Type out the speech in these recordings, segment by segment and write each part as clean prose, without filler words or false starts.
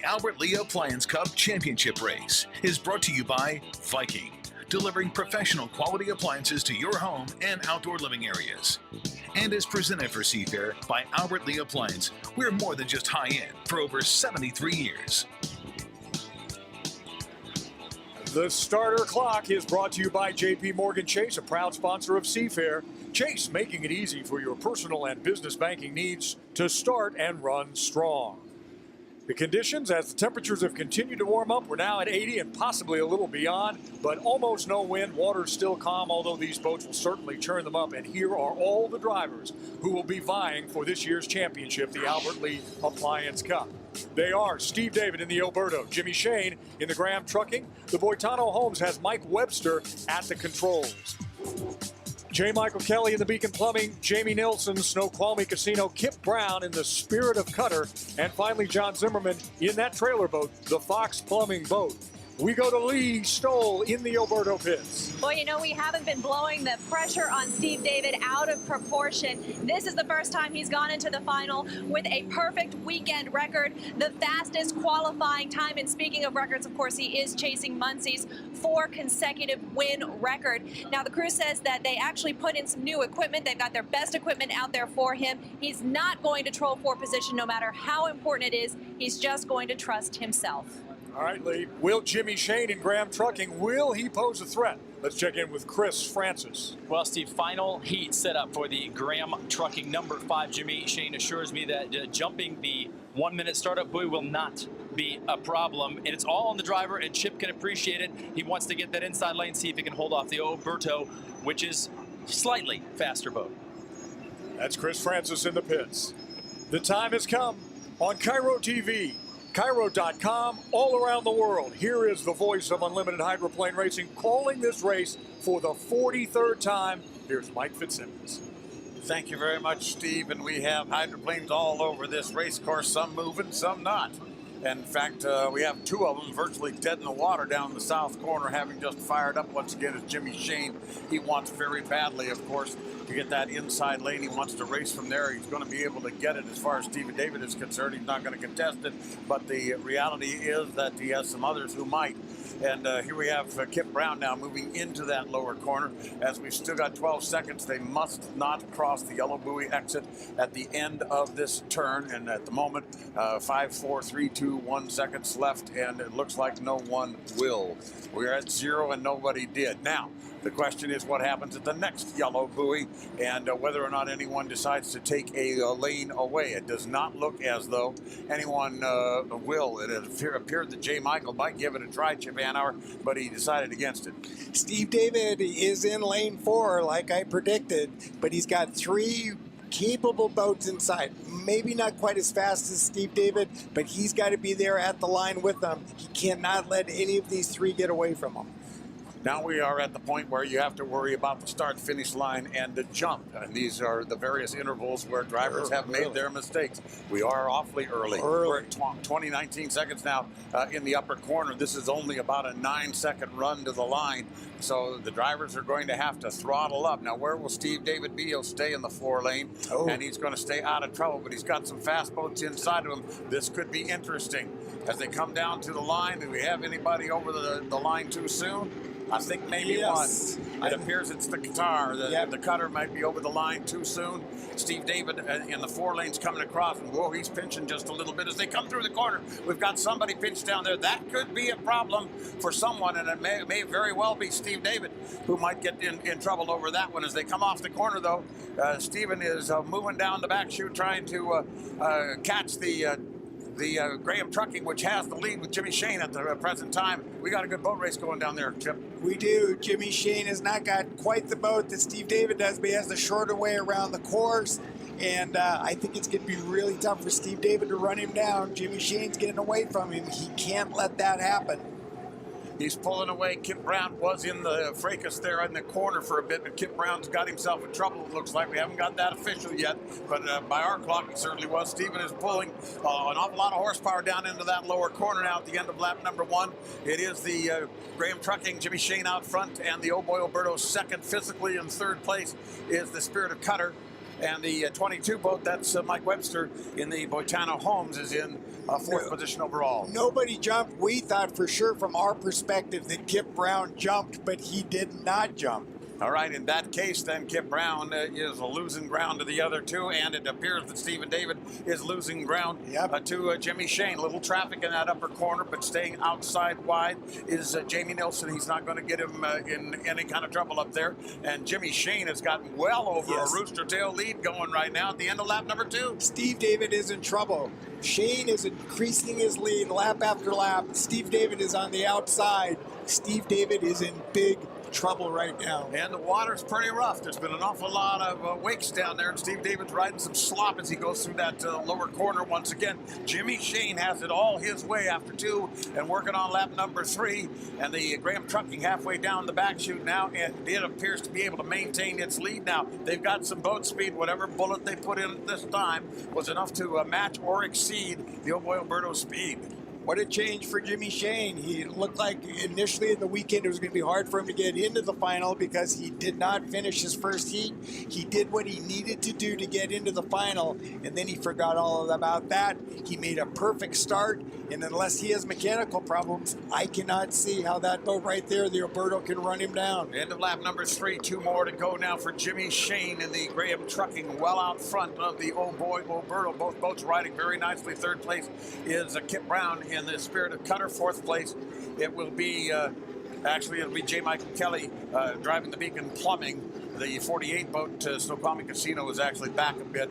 The Albert Lee Appliance Cup Championship Race is brought to you by Viking, delivering professional quality appliances to your home and outdoor living areas. And is presented for Seafair by Albert Lee Appliance. We're more than just high-end for over 73 years. The starter clock is brought to you by J.P. Morgan Chase, a proud sponsor of Seafair. Chase, making it easy for your personal and business banking needs to start and run strong. The conditions, as the temperatures have continued to warm up, we're now at 80 and possibly a little beyond, but almost no wind. Water's still calm, although these boats will certainly churn them up. And here are all the drivers who will be vying for this year's championship, the Albert Lee Appliance Cup. They are Steve David in the Alberto, Jimmy Shane in the Graham Trucking. The Boitano Homes has Mike Webster at the controls. J. Michael Kelly in the Beacon Plumbing, Jamie Nilsson, Snoqualmie Casino, Kip Brown in the Spirit of Cutter, and finally John Zimmerman in that trailer boat, the Fox Plumbing boat. We go to Lee Stoll in the Alberto pits. Well, you know, we haven't been blowing the pressure on Steve David out of proportion. This is the first time he's gone into the final with a perfect weekend record, the fastest qualifying time. And speaking of records, of course, he is chasing Muncie's 4 consecutive win record. Now, the crew says that they actually put in some new equipment. They've got their best equipment out there for him. He's not going to troll for position no matter how important it is. He's just going to trust himself. All right, Lee. Will Jimmy Shane in Graham Trucking, will he pose a threat? Let's check in with Chris Francis. Well, Steve, final heat set up for the Graham Trucking number 5. Jimmy Shane assures me that jumping the 1-minute startup buoy will not be a problem. And it's all on the driver, and Chip can appreciate it. He wants to get that inside lane, see if he can hold off the Alberto, which is slightly faster boat. That's Chris Francis in the pits. The time has come on Cairo TV. Cairo.com, all around the world. Here is the voice of Unlimited Hydroplane Racing calling this race for the 43rd time. Here's Mike Fitzsimmons. Thank you very much, Steve. And we have hydroplanes all over this race course, some moving, some not. And in fact, we have 2 of them virtually dead in the water down in the south corner, having just fired up once again is Jimmy Shane. He wants very badly, of course, to get that inside lane. He wants to race from there. He's going to be able to get it as far as Steve David is concerned. He's not going to contest it, but the reality is that he has some others who might. And here we have Kip Brown now moving into that lower corner. As we've still got 12 seconds, they must not cross the yellow buoy exit at the end of this turn. And at the moment, 5, 4, 3, 2, 1 seconds left, and it looks like no one will. We're at 0 and nobody did. Now, the question is what happens at the next yellow buoy and whether or not anyone decides to take a lane away. It does not look as though anyone will. It appeared that J. Michael might give it a try, Chip Hanauer, but he decided against it. Steve David is in lane 4 like I predicted, but he's got 3 capable boats inside. Maybe not quite as fast as Steve David, but he's got to be there at the line with them. He cannot let any of these 3 get away from him. Now we are at the point where you have to worry about the start-finish line and the jump. And these are the various intervals where drivers have made their mistakes. We are awfully early. We're at 19 seconds now in the upper corner. This is only about a 9-second run to the line. So the drivers are going to have to throttle up. Now, where will Steve David be? He'll stay in the 4 lane, and he's going to stay out of trouble. But he's got some fast boats inside of him. This could be interesting. As they come down to the line, do we have anybody over the line too soon? I think maybe one. It appears it's the Qatar. The cutter might be over the line too soon. Steve David in the 4 lanes coming across. And whoa, he's pinching just a little bit as they come through the corner. We've got somebody pinched down there. That could be a problem for someone, and it may very well be Steve David who might get in trouble over that one. As they come off the corner, though, Steven is moving down the back chute trying to catch the Graham Trucking, which has the lead with Jimmy Shane at the present time. We got a good boat race going down there, Chip. We do. Jimmy Shane has not got quite the boat that Steve David does, but he has the shorter way around the course. And I think it's going to be really tough for Steve David to run him down. Jimmy Shane's getting away from him. He can't let that happen. He's pulling away. Kip Brown was in the fracas there in the corner for a bit, but Kip Brown's got himself in trouble, it looks like. We haven't got that official yet, but by our clock, he certainly was. Steven is pulling an awful lot of horsepower down into that lower corner now at the end of lap number 1. It is the Graham Trucking, Jimmy Shane out front, and the Oh Boy Alberto second. Physically in 3rd place is the Spirit of Cutter. And the 22 boat, that's Mike Webster in the Boitano Homes, is in fourth position overall. Nobody jumped. We thought for sure from our perspective that Kip Brown jumped, but he did not jump. All right, in that case, then Kip Brown is losing ground to the other two, and it appears that Stephen David is losing ground to Jimmy Shane. Little traffic in that upper corner, but staying outside wide is Jamie Nilsson. He's not going to get him in any kind of trouble up there. And Jimmy Shane has gotten well over a rooster tail lead going right now at the end of lap number 2. Steve David is in trouble. Shane is increasing his lead lap after lap. Steve David is on the outside. Steve David is in big trouble right now. And the water's pretty rough. There's been an awful lot of wakes down there, and Steve David's riding some slop as he goes through that lower corner once again. Jimmy Shane has it all his way after 2 and working on lap number 3, and the Graham Trucking halfway down the back chute now, and it appears to be able to maintain its lead now. They've got some boat speed. Whatever bullet they put in this time was enough to match or exceed the old boy Alberto's speed. What a change for Jimmy Shane. He looked like initially in the weekend it was going to be hard for him to get into the final because he did not finish his first heat. He did what he needed to do to get into the final, and then he forgot all about that. He made a perfect start, and unless he has mechanical problems, I cannot see how that boat right there, the Alberto, can run him down. End of lap number 3, 2 more to go now for Jimmy Shane in the Graham Trucking, well out front of the old boy Alberto. Both boats riding very nicely. Third place is Kip Brown in the Spirit of Cutter. Fourth place, it will be it'll be J. Michael Kelly driving the Beacon Plumbing. The 48 boat Snoqualmie Casino is actually back a bit.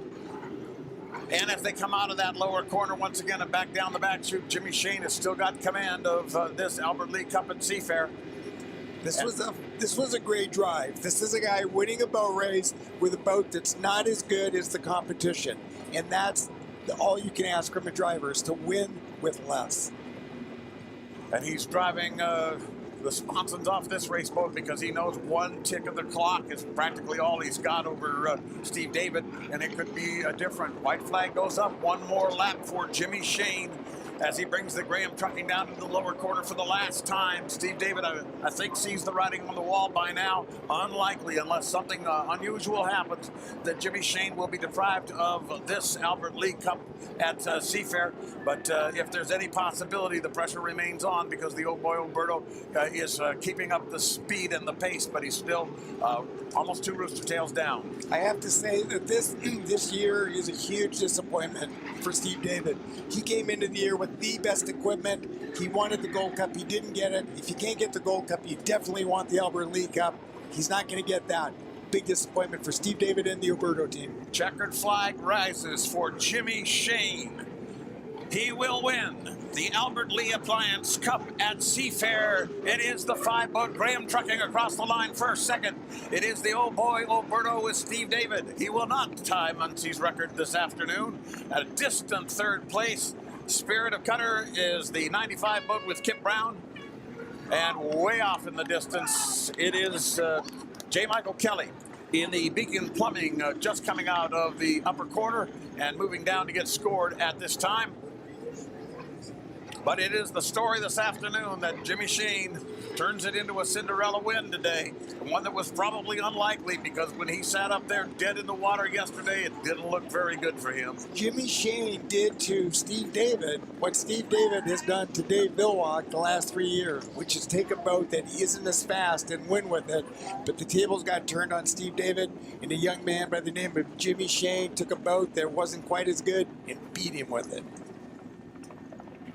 And if they come out of that lower corner once again and back down the back chute, Jimmy Shane has still got command of this Albert Lee Cup at Seafair. This was a great drive. This is a guy winning a boat race with a boat that's not as good as the competition, and that's all you can ask from a driver, is to win with less. And he's driving the sponsons off this race boat because he knows one tick of the clock is practically all he's got over Steve David, and it could be different. White flag goes up. One more lap for Jimmy Shane as he brings the Graham Trucking down to the lower corner for the last time. Steve David, I think, sees the writing on the wall by now. Unlikely, unless something unusual happens, that Jimmy Shane will be deprived of this Albert Lee Cup at Seafair. But if there's any possibility, the pressure remains on because the old boy Alberto is keeping up the speed and the pace, but he's still almost 2 rooster tails down. I have to say that this year is a huge disappointment for Steve David. He came into the year with the best equipment. He wanted the Gold Cup. He didn't get it. If you can't get the Gold Cup, you definitely want the Albert Lee Cup. He's not going to get that. Big disappointment for Steve David and the Alberto team. Checkered flag rises for Jimmy Shane. He will win the Albert Lee Appliance Cup at Seafair. It is the 5-boat Graham Trucking across the line first. Second, it is the old boy Alberto with Steve David. He will not tie Muncie's record this afternoon. At a distant third place, Spirit of Cutter is the 95 boat with Kip Brown. And way off in the distance, it is J. Michael Kelly in the Beacon Plumbing, just coming out of the upper corner and moving down to get scored at this time. But it is the story this afternoon that Jimmy Shane turns it into a Cinderella win today. One that was probably unlikely because when he sat up there dead in the water yesterday, it didn't look very good for him. Jimmy Shane did to Steve David what Steve David has done to Dave Villwock the last 3 years, which is take a boat that isn't as fast and win with it. But the tables got turned on Steve David, and a young man by the name of Jimmy Shane took a boat that wasn't quite as good and beat him with it.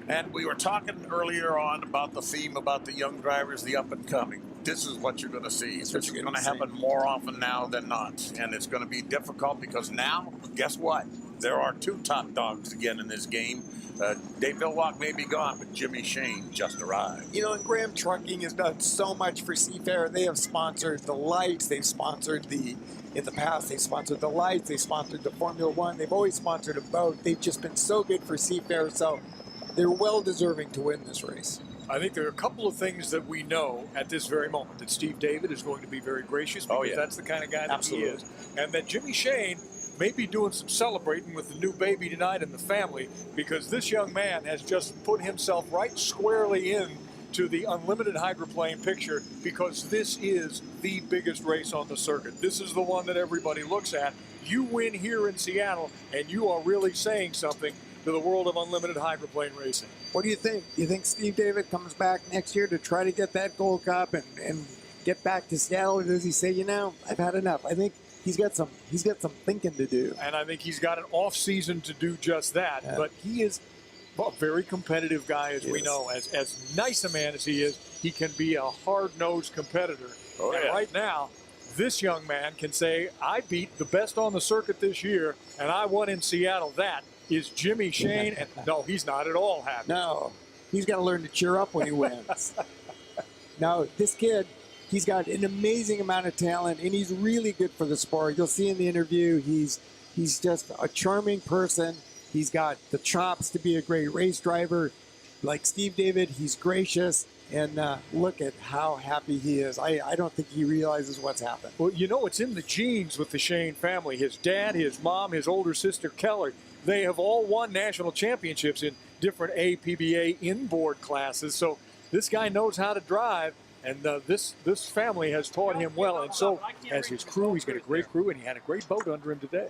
And we were talking earlier on about the theme about the young drivers, the up and coming. This is what you're going to see. It's going to happen more often now than not. And it's going to be difficult because now, guess what? There are 2 top dogs again in this game. Dave Villwock may be gone, but Jimmy Shane just arrived. You know, and Graham Trucking has done so much for Seafair. They have sponsored the lights. They've sponsored in the past, they sponsored the lights. They sponsored the Formula One. They've always sponsored a boat. They've just been so good for Seafair. So they're well deserving to win this race. I think there are a couple of things that we know at this very moment. That Steve David is going to be very gracious because that's the kind of guy that he is. And that Jimmy Shane may be doing some celebrating with the new baby tonight in the family because this young man has just put himself right squarely in to the unlimited hydroplane picture because this is the biggest race on the circuit. This is the one that everybody looks at. You win here in Seattle and you are really saying something. to the world of unlimited hydroplane racing. What do you think? Do you think Steve David comes back next year to try to get that Gold Cup and get back to Seattle, or does he say, I've had enough? I think he's got some thinking to do. And I think he's got an off season to do just that. Yeah. But he is a very competitive guy, as we know. As nice a man as he is, he can be a hard-nosed competitor. Oh, and right now, this young man can say, I beat the best on the circuit this year, and I won in Seattle. That is Jimmy Shane. And no, he's not at all happy. No, he's got to learn to cheer up when he wins. Now, this kid, he's got an amazing amount of talent, and he's really good for the sport. You'll see in the interview, he's just a charming person. He's got the chops to be a great race driver. Like Steve David, he's gracious, and look at how happy he is. I don't think he realizes what's happened. Well, it's in the genes with the Shane family. His dad, his mom, his older sister, Keller, they have all won national championships in different APBA inboard classes. So this guy knows how to drive. And this family has taught him well, and so as his crew, he's got a great crew, and he had a great boat under him today.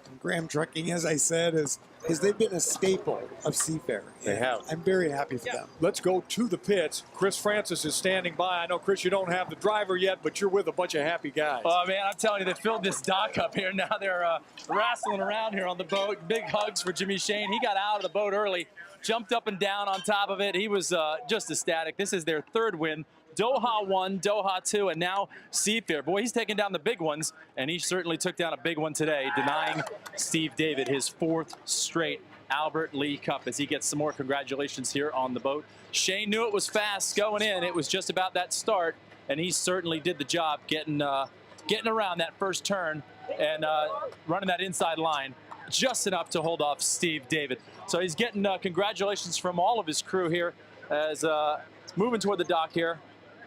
And Graham Trucking, as I said, they've been a staple of Seafair. They have. I'm very happy for them. Let's go to the pits. Chris Francis is standing by. I know, Chris, you don't have the driver yet, but you're with a bunch of happy guys. Oh, man, I'm telling you, they filled this dock up here. Now they're wrestling around here on the boat. Big hugs for Jimmy Shane. He got out of the boat early. Jumped up and down on top of it. He was just ecstatic. This is their third win. Doha 1, Doha 2, and now Seafair. Boy, he's taking down the big ones, and he certainly took down a big one today, denying Steve David his fourth straight Albert Lee Cup as he gets some more congratulations here on the boat. Shane knew it was fast going in. It was just about that start, and he certainly did the job getting around that first turn and running that inside line. Just enough to hold off Steve David. So he's getting congratulations from all of his crew here as moving toward the dock here.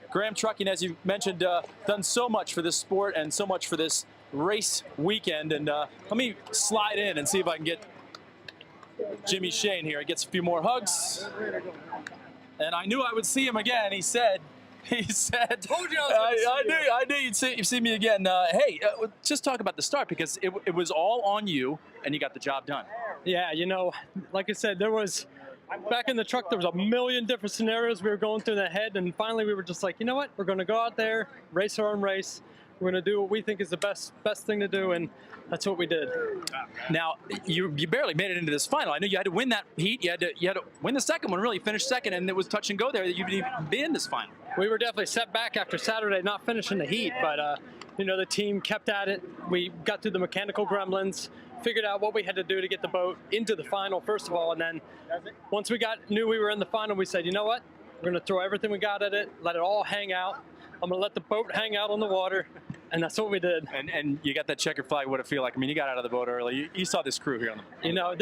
Graham Trucking, as you mentioned, done so much for this sport and so much for this race weekend. And let me slide in and see if I can get Jimmy Shane here. He gets a few more hugs. And I knew I would see him again. He said, I knew you'd see me again. Hey, just talk about the start, because it was all on you, and you got the job done. Yeah, like I said, back in the truck, there was a million different scenarios we were going through the head, and finally we were just like, you know what? We're going to go out there, race our own race. We're going to do what we think is the best thing to do, and that's what we did. Now, you barely made it into this final. I knew you had to win that heat. You had to win the second one, really finish second, and it was touch and go there that you didn't even be in this final. We were definitely set back after Saturday not finishing the heat, but the team kept at it. We got through the mechanical gremlins, figured out what we had to do to get the boat into the final, first of all, and then once we knew we were in the final, we said, you know what? We're going to throw everything we got at it, let it all hang out. I'm going to let the boat hang out on the water, and that's what we did. And you got that checker flag. What it feel like? I mean, you got out of the boat early. You saw this crew here on the boat.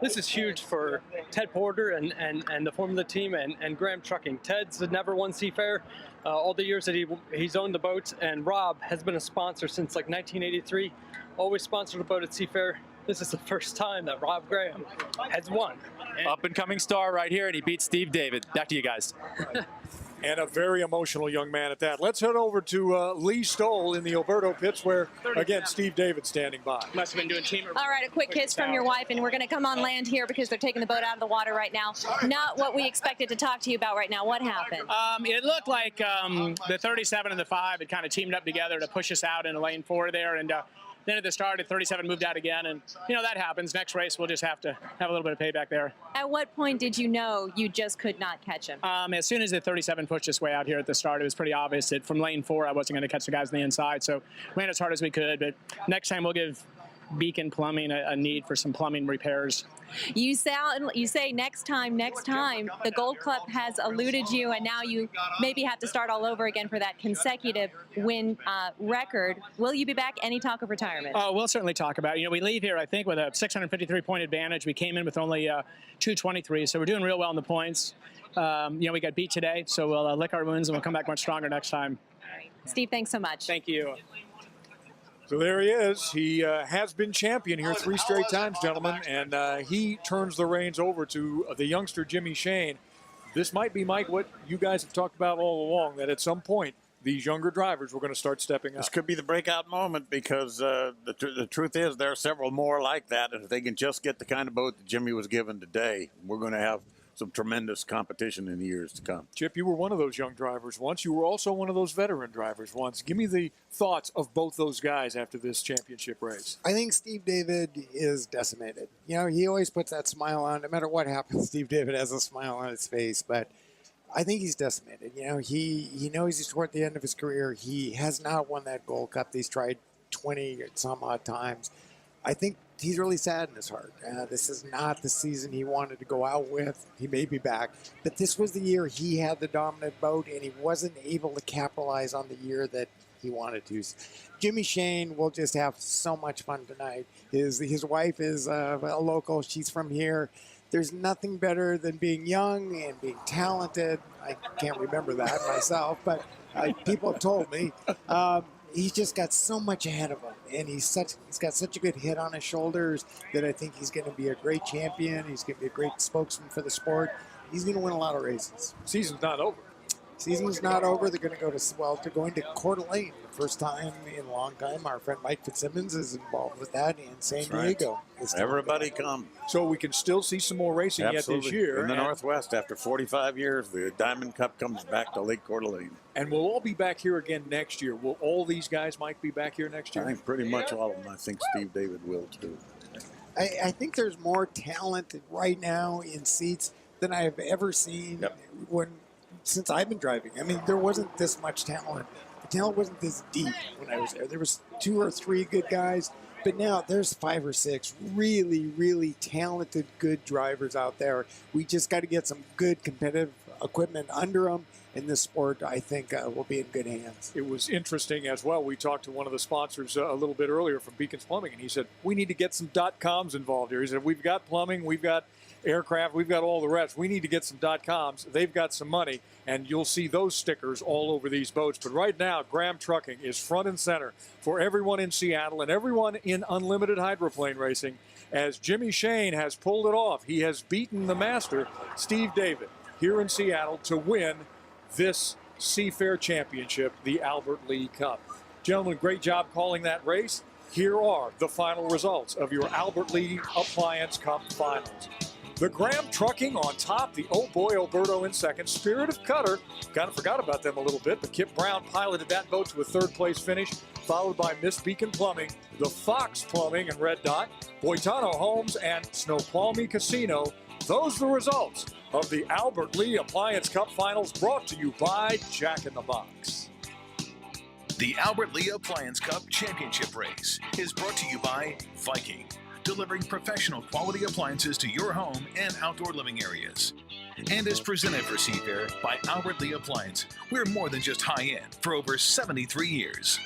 This is huge for Ted Porter and the Formula team and Graham Trucking. Ted's never won Seafair all the years that he's owned the boats, and Rob has been a sponsor since like 1983. Always sponsored a boat at Seafair. This is the first time that Rob Graham has won. Up-and-coming star right here, and he beat Steve David. Back to you guys. And a very emotional young man at that. Let's head over to Lee Stoll in the Alberto pits, where, again, Steve David standing by. Must have been doing team. All right, a quick kiss from your wife, and we're going to come on land here because they're taking the boat out of the water right now. Not what we expected to talk to you about right now. What happened? It looked like the 37 and the 5 had kind of teamed up together to push us out into lane 4 there, and then at the start, 37 moved out again, and that happens. Next race, we'll just have to have a little bit of payback there. At what point did you know you just could not catch him? As soon as the 37 pushed its way out here at the start, it was pretty obvious that from lane 4, I wasn't going to catch the guys on the inside, so ran as hard as we could. But next time, we'll give Beacon Plumbing a need for some plumbing repairs. You say next time. The Gold Cup has eluded you, and now you maybe have to start all over again for that consecutive win record. Will you be back? Any talk of retirement? Oh, we'll certainly talk about it. We leave here, I think, with a 653-point advantage. We came in with only 223, so we're doing real well in the points. We got beat today, so we'll lick our wounds, and we'll come back much stronger next time. Steve, thanks so much. Thank you. So there he is. He has been champion here 3 straight times, gentlemen, and he turns the reins over to the youngster Jimmy Shane. This might be, Mike, what you guys have talked about all along, that at some point these younger drivers were going to start stepping up. This could be the breakout moment because the truth is there are several more like that. And if they can just get the kind of boat that Jimmy was given today, we're going to have some tremendous competition in the years to come. Chip, you were one of those young drivers once. You were also one of those veteran drivers once. Give me the thoughts of both those guys after this championship race. I think Steve David is decimated. You know, he always puts that smile on. No matter what happens, Steve David has a smile on his face. But I think he's decimated. You know, he knows he's toward the end of his career. He has not won that Gold Cup. He's tried 20 or some odd times. I think he's really sad in his heart. This is not the season he wanted to go out with. He may be back. But this was the year he had the dominant boat, and he wasn't able to capitalize on the year that he wanted to. Jimmy Shane will just have so much fun tonight. His wife is a local. She's from here. There's nothing better than being young and being talented. I can't remember that myself, but people have told me. He's just got so much ahead of him, and he's got such a good head on his shoulders that I think he's going to be a great champion. He's going to be a great spokesman for the sport. He's going to win a lot of races. Season's not over. Season's not over. They're going to go to, well, they're going to Coeur d'Alene. The first time in a long time. Our friend Mike Fitzsimmons is involved with that in San Diego. Everybody come. So we can still see some more racing yet this year. In the Northwest, after 45 years, the Diamond Cup comes back to Lake Coeur d'Alene. And we'll all be back here again next year. Will all these guys, Mike, be back here next year? I think pretty much all of them. I think Steve David will, too. I think there's more talent right now in seats than I have ever seen since I've been driving. I mean, there wasn't this much talent. The talent wasn't this deep when I was there. There was 2 or 3 good guys, but now there's 5 or 6 really, really talented, good drivers out there. We just got to get some good competitive equipment under them, and this sport, I think, will be in good hands. It was interesting as well. We talked to one of the sponsors a little bit earlier from Beacon's Plumbing, and he said, we need to get some .coms involved here. He said, we've got plumbing, we've got aircraft, we've got all the rest. We need to get some .coms. They've got some money, and you'll see those stickers all over these boats. But right now, Graham Trucking is front and center for everyone in Seattle and everyone in unlimited hydroplane racing as Jimmy Shane has pulled it off. He has beaten the master, Steve David, here in Seattle to win this Seafair Championship, the Albert Lee Cup. Gentlemen, great job calling that race. Here are the final results of your Albert Lee Appliance Cup finals. The Graham Trucking on top, the Oh Boy Alberto in second, Spirit of Cutter, kind of forgot about them a little bit, but Kip Brown piloted that boat to a 3rd place finish, followed by Miss Beacon Plumbing, the Fox Plumbing and Red Dot, Boitano Homes, and Snoqualmie Casino. Those are the results of the Albert Lee Appliance Cup Finals, brought to you by Jack in the Box. The Albert Lee Appliance Cup Championship Race is brought to you by Viking, delivering professional quality appliances to your home and outdoor living areas. And is presented for Seafair by Albert Lee Appliance. We're more than just high-end for over 73 years.